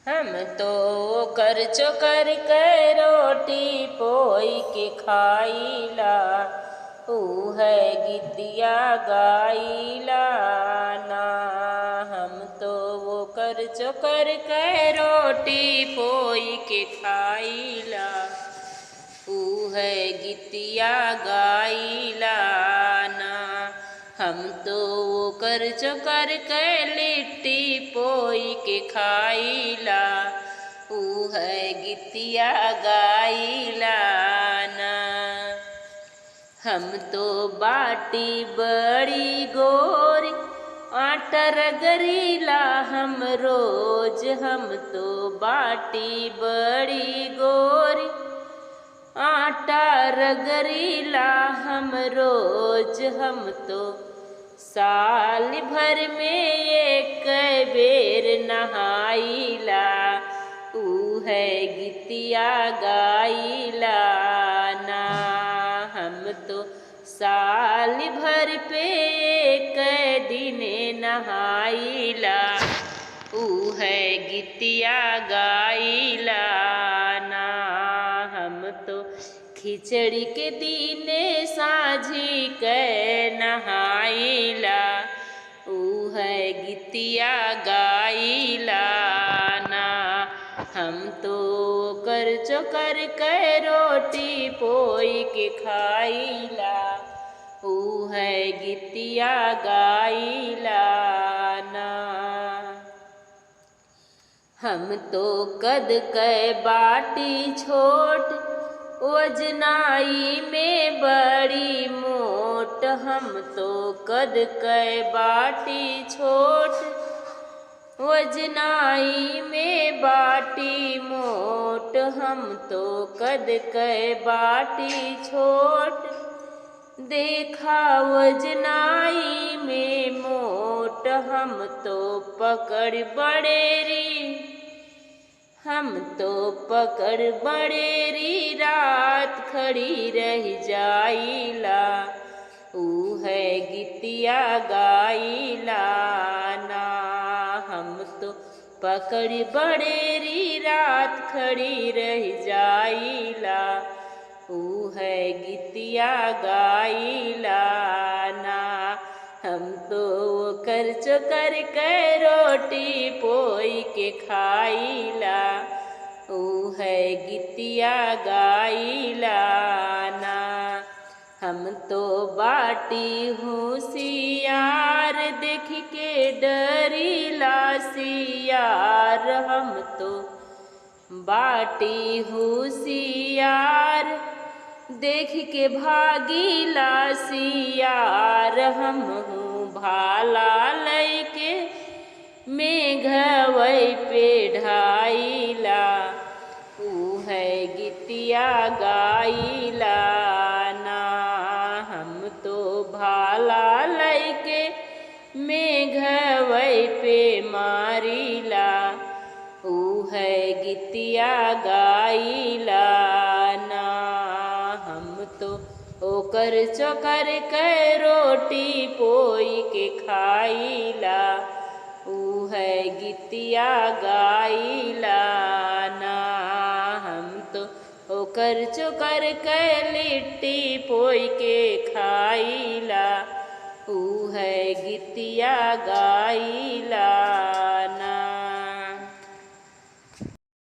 हम तो कर चोकर के रोटी पोई के खाईला, ऊ है गीतिया गाईला ना। हम तो वो कर चोकर के रोटी पोई के खाईला, ऊ है गीतिया गाईला ना। हम तो वो कर चोकर के लिट्टी पोई के खाईला, ऊ है गीतिया गाईला ना। हम तो बाटी बड़ी गोरी आटा रगरीला हम रोज। हम तो बाटी बड़ी गोरी आटा रगरीला हम रोज। हम तो साल भर में एक बेर नहाईला, ऊ है गीतिया गाईला ना। हम तो साल भर पे एक दिन नहाईला, ऊ है गीतिया गाईला ना। हम तो खिचड़ी के दीने साझी के नहाईला, ऊ है गीतिया गाईला ना। हम तो कर चोकर के रोटी पोई के खाईला, ऊ है गीतिया गाईला ना। हम तो कद के बाटी छोट वजनाई में बड़ी मोट। हम तो कद के बाटी छोट वजनाई में बाटी मोट। हम तो कद के बाटी छोट देखा वजनाई में मोट। हम तो पकड़ बड़ेरी हम तो पकड़ बड़ेरी रात खड़ी रह जाईला, ऊ है गीतिया गाईला ना। हम तो पकड़ बड़ेरी रात खड़ी रह जाईला, ऊ है गीतिया गाईला ना। हम तो कर चोकर के रोटी पोई के खाईला, ऊ है गीतिया गाईला ना। हम तो बाटी होशियार देख के डरीला सियार। हम तो बाटी होशियार देख के भागीला सियार। हम भाला लैके मेघवई पे ढाईला, ऊ है गीतिया गाईला ना। हम तो भाला लैके मेघवई पे मारीला, ऊ है गीतिया गाईला ना। हम तो ओकर चोकर के रोटी पोई के खाईला, ऊ है गीतिया गाईला ना। हम तो ओकर चोकर के लिट्टी पोई के खाईला, ऊ है गीतिया गाईला।